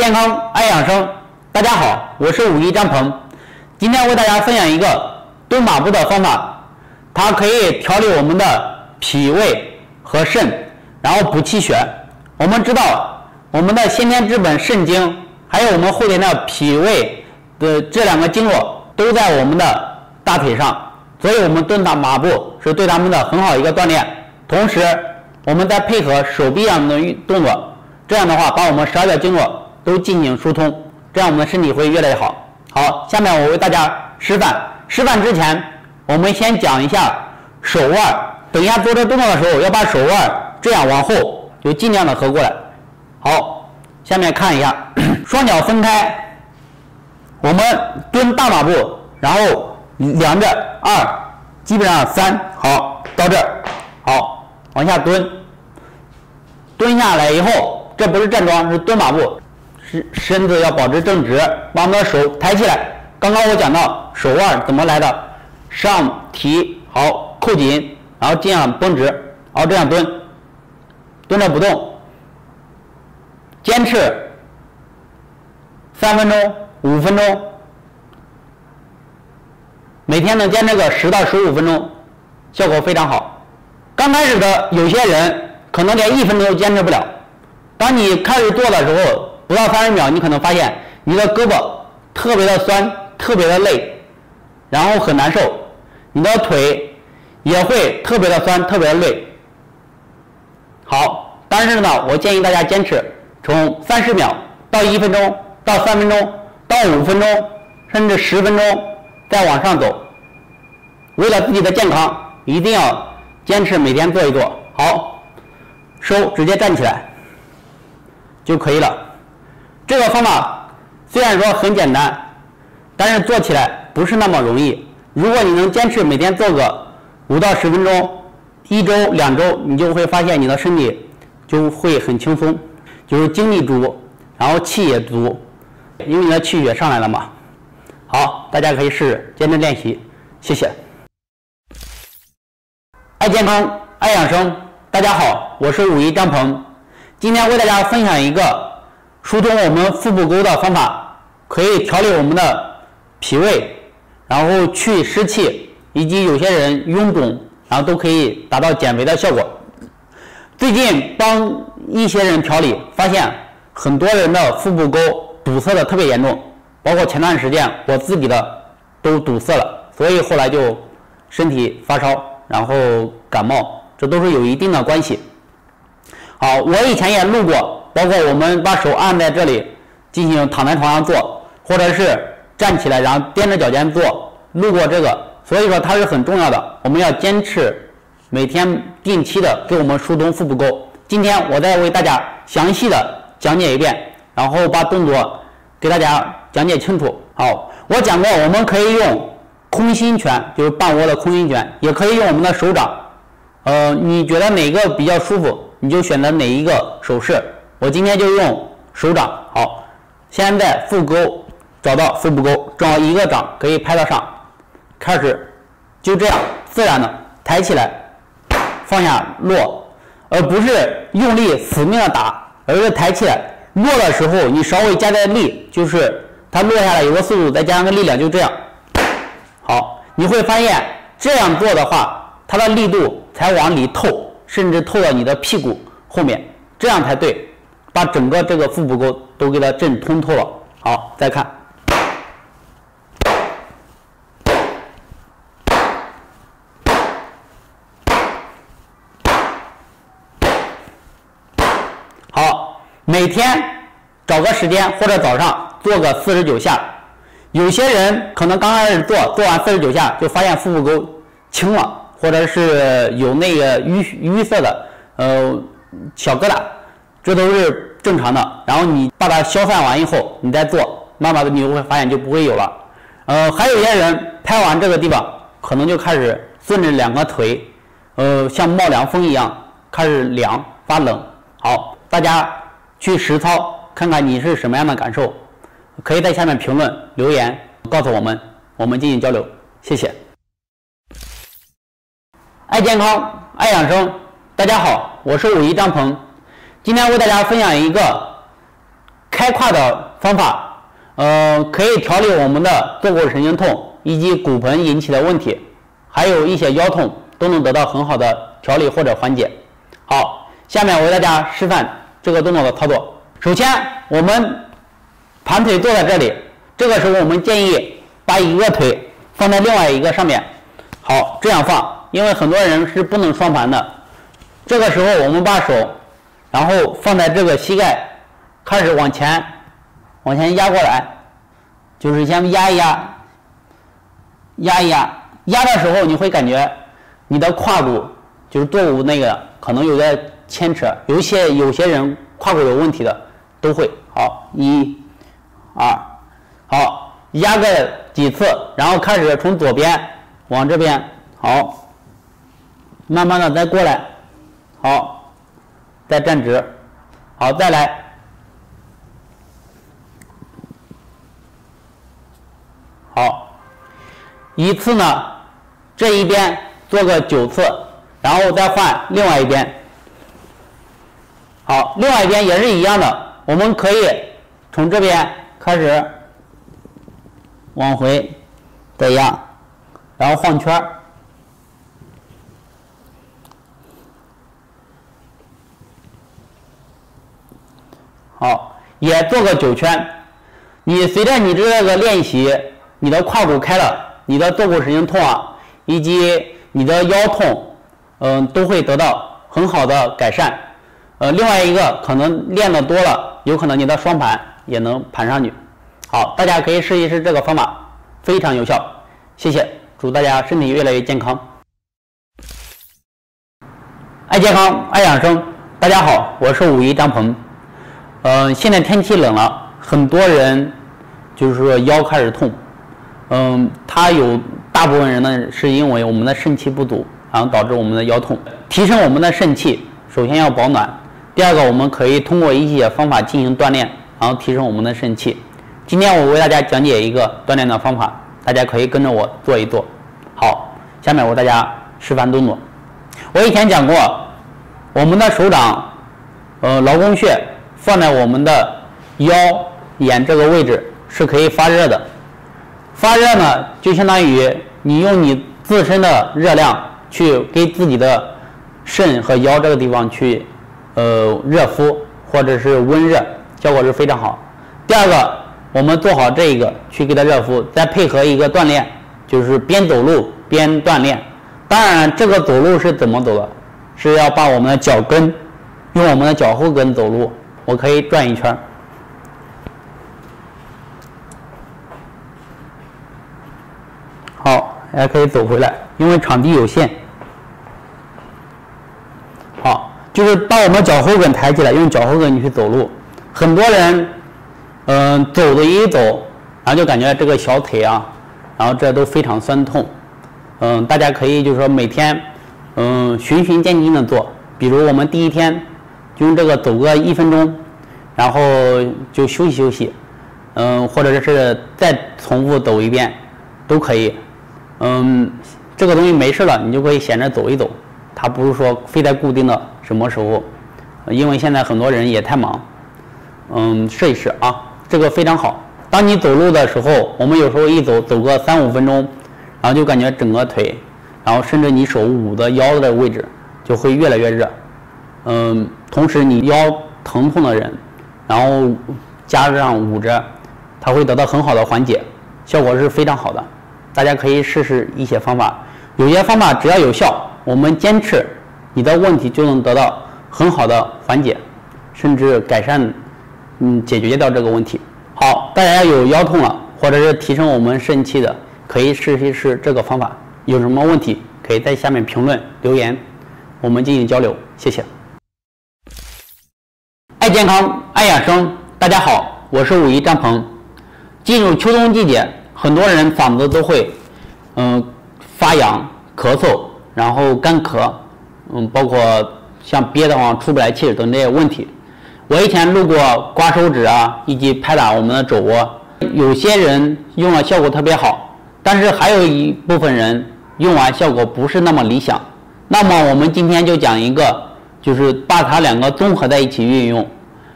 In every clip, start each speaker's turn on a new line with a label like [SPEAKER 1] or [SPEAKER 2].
[SPEAKER 1] 健康，爱养生。大家好，我是51张鹏。今天为大家分享一个蹲马步的方法，它可以调理我们的脾胃和肾，然后补气血。我们知道，我们的先天之本肾经，还有我们后天的脾胃的这两个经络都在我们的大腿上，所以我们蹲马步是对他们的很好一个锻炼。同时，我们再配合手臂上的动作，这样的话把我们12条经络都进行疏通，这样我们的身体会越来越好。好，下面我为大家示范。示范之前，我们先讲一下手腕。等一下做这动作的时候，要把手腕这样往后，就尽量的合过来。好，下面看一下，双脚分开，我们蹲大马步，然后量着2，基本上3。好，到这儿，好，往下蹲。蹲下来以后，这不是站桩，是蹲马步，身子要保持正直，把我们的手抬起来。刚刚我讲到手腕怎么来的，上提，好，扣紧，然后尽量绷直，然后这样蹲，蹲着不动，坚持3分钟、5分钟，每天能坚持个10到15分钟，效果非常好。刚开始的有些人可能连1分钟都坚持不了，当你开始做的时候，不到30秒，你可能发现你的胳膊特别的酸，特别的累，然后很难受，你的腿也会特别的酸，特别的累。好，但是呢，我建议大家坚持从30秒到1分钟到3分钟到5分钟，甚至10分钟再往上走。为了自己的健康，一定要坚持每天做一做。好，收，直接站起来就可以了。这个方法虽然说很简单，但是做起来不是那么容易。如果你能坚持每天做个5到10分钟，1周、2周，你就会发现你的身体就会很轻松，就是精力足，然后气也足，因为你的气血上来了嘛。好，大家可以试试坚持练习，谢谢。爱健康，爱养生。大家好，我是51张鹏。今天为大家分享一个疏通我们腹部沟的方法，可以调理我们的脾胃，然后去湿气，以及有些人臃肿，然后都可以达到减肥的效果。最近帮一些人调理，发现很多人的腹部沟堵塞的特别严重，包括前段时间我自己的都堵塞了，所以后来就身体发烧，然后感冒，这都是有一定的关系。好，我以前也录过，包括我们把手按在这里进行躺在床上做，或者是站起来然后踮着脚尖做，录过这个，所以说它是很重要的，我们要坚持每天定期的给我们疏通腹部沟。今天我再为大家详细的讲解一遍，然后把动作给大家讲解清楚。好，我讲过我们可以用空心拳，就是半窝的空心拳，也可以用我们的手掌，你觉得哪个比较舒服，你就选择哪一个手势。我今天就用手掌。好，现在腹部沟找到腹部沟，正好一个掌可以拍到上，开始就这样自然的抬起来，放下落，而不是用力死命的打，而是抬起来落的时候你稍微加点力，就是它落下来有个速度，再加上个力量，就这样。好，你会发现这样做的话，它的力度才往里透，甚至透到你的屁股后面，这样才对，把整个这个腹部沟都给它震通透了。好，再看，好，每天找个时间或者早上做个49下。有些人可能刚开始做完49下就发现腹部沟轻了，或者是有那个淤塞的小疙瘩，这都是正常的。然后你把它消散完以后，你再做，慢慢的你就会发现就不会有了。还有些人拍完这个地方，可能就开始顺着2个腿，像冒凉风一样开始凉发冷。好，大家去实操看看你是什么样的感受，可以在下面评论留言告诉我们，我们进行交流，谢谢。爱健康，爱养生。大家好，我是51张鹏。今天为大家分享一个开胯的方法，可以调理我们的坐骨神经痛以及骨盆引起的问题，还有一些腰痛都能得到很好的调理或者缓解。好，下面我为大家示范这个动作的操作。首先，我们盘腿坐在这里，这个时候我们建议把一个腿放在另外一个上面。好，这样放，因为很多人是不能双盘的。这个时候我们把手，然后放在这个膝盖，开始往前压过来，就是先压一压，压的时候你会感觉你的胯骨就是坐骨那个可能有点牵扯，有些人胯骨有问题的都会。好，1、2，好，压个几次，然后开始从左边往这边，好，慢慢的再过来，好，再站直，好，再来，好，一次呢，这一边做个9次，然后再换另外一边。好，另外一边也是一样的，我们可以从这边开始往回再压，然后晃圈，好，也做个9圈。你随着你这个练习，你的胯骨开了，你的坐骨神经痛啊，以及你的腰痛，都会得到很好的改善。另外一个可能练得多了，有可能你的双盘也能盘上去。好，大家可以试一试这个方法，非常有效。谢谢，祝大家身体越来越健康。爱健康，爱养生。大家好，我是武一张鹏。现在天气冷了，很多人就是说腰开始痛。他有大部分人呢是因为我们的肾气不足，然后导致我们的腰痛。提升我们的肾气，首先要保暖。第二个，我们可以通过一些方法进行锻炼，然后提升我们的肾气。今天我为大家讲解一个锻炼的方法，大家可以跟着我做一做。好，下面我为大家示范动作。我以前讲过，我们的手掌，劳宫穴放在我们的腰眼这个位置是可以发热的。发热呢，就相当于你用你自身的热量去给自己的肾和腰这个地方去热敷或者是温热，效果是非常好。第二个，我们做好这个去给它热敷，再配合一个锻炼，就是边走路边锻炼。当然，这个走路是怎么走的？是要把我们的脚跟，用我们的脚后跟走路。我可以转一圈。好，还可以走回来，因为场地有限。好。就是把我们脚后跟抬起来，用脚后跟去走路。很多人，走着一走，然后就感觉这个小腿啊，然后这都非常酸痛。大家可以就是说每天，循序渐进的做。比如我们第一天就用这个走个1分钟，然后就休息休息，或者是再重复走一遍，都可以。这个东西没事了，你就可以闲着走一走。它不是说非得固定的什么时候，因为现在很多人也太忙。试一试啊，这个非常好。当你走路的时候，我们有时候一走个3、5分钟，然后就感觉整个腿，然后甚至你手捂的腰的位置就会越来越热。同时你腰疼痛的人，然后加上捂着，它会得到很好的缓解，效果是非常好的。大家可以试试一些方法，有些方法只要有效，我们坚持，你的问题就能得到很好的缓解，甚至改善，解决掉这个问题。好，大家有腰痛了，或者是提升我们肾气的，可以试一试这个方法。有什么问题，可以在下面评论留言，我们进行交流。谢谢。爱健康，爱养生。大家好，我是武一张鹏。进入秋冬季节，很多人嗓子都会，发痒、咳嗽。然后干咳，包括像憋得慌、出不来气等这些问题。我以前录过刮手指啊，以及拍打我们的肘窝，有些人用了效果特别好，但是还有一部分人用完效果不是那么理想。那么我们今天就讲一个，就是把它2个综合在一起运用，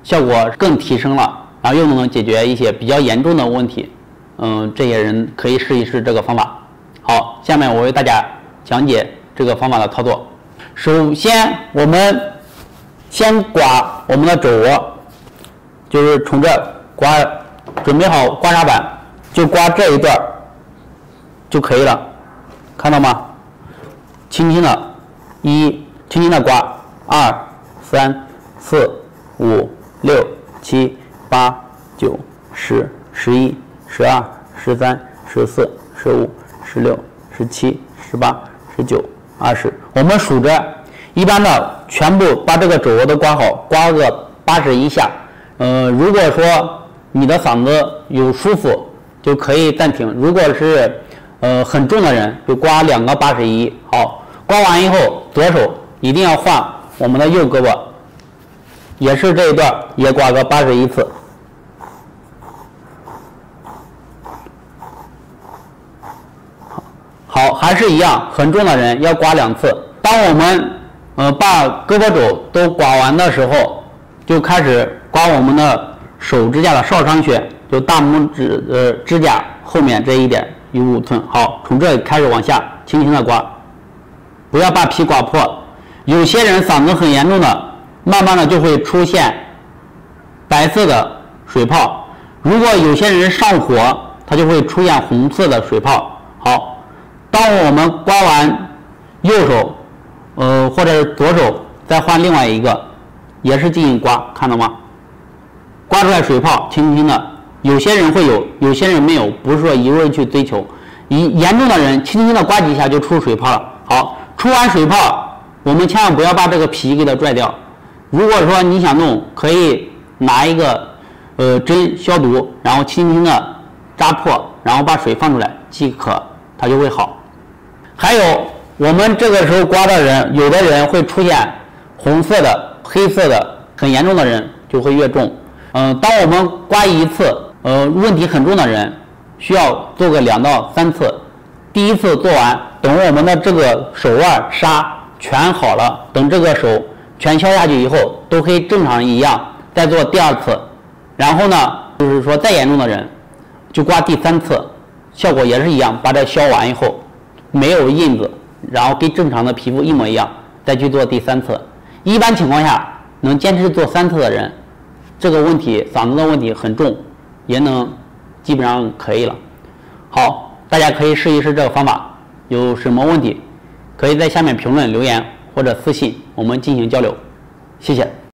[SPEAKER 1] 效果更提升了。然后又能解决一些比较严重的问题。这些人可以试一试这个方法。好，下面我为大家讲解这个方法的操作。首先，我们先刮我们的肘窝，就是从这刮，准备好刮痧板，就刮这一段就可以了，看到吗？轻轻的，轻轻的刮，2、3、4、5、6、7、8、9、10、11、12、13、14、15、16、17、18、19、20，我们数着，一般的全部把这个肘窝都刮好，刮个81下。如果说你的嗓子有舒服，就可以暂停。如果是很重的人，就刮2个81。好，刮完以后，左手一定要换我们的右胳膊，也是这一段也刮个81次。好，还是一样，很重的人要刮2次。当我们把胳膊肘都刮完的时候，就开始刮我们的手指甲的少商穴，就大拇指指甲后面这一点1.5寸。好，从这里开始往下轻轻的刮，不要把皮刮破。有些人嗓子很严重的，慢慢的就会出现白色的水泡。如果有些人上火，它就会出现红色的水泡。好，当我们刮完右手，或者是左手，再换另外一个，也是进行刮，看到吗？刮出来水泡，轻轻的，有些人会有，有些人没有，不是说一味去追求。严重的人，轻轻的刮几下就出水泡了。好，出完水泡，我们千万不要把这个皮给它拽掉。如果说你想弄，可以拿一个针消毒，然后轻轻的扎破，然后把水放出来即可，它就会好。还有我们这个时候刮的人，有的人会出现红色的、黑色的，很严重的人就会越重。当我们刮一次，问题很重的人需要做个2到3次。第一次做完，等我们的这个手腕痧全好了，等这个手全消下去以后，都可以正常一样再做第2次。然后呢，就是说再严重的人就刮第3次，效果也是一样，把这消完以后没有印子，然后跟正常的皮肤一模一样，再去做第3次。一般情况下能坚持做3次的人，这个问题嗓子的问题很重，也能基本上可以了。好，大家可以试一试这个方法，有什么问题可以在下面评论留言或者私信我们进行交流，谢谢。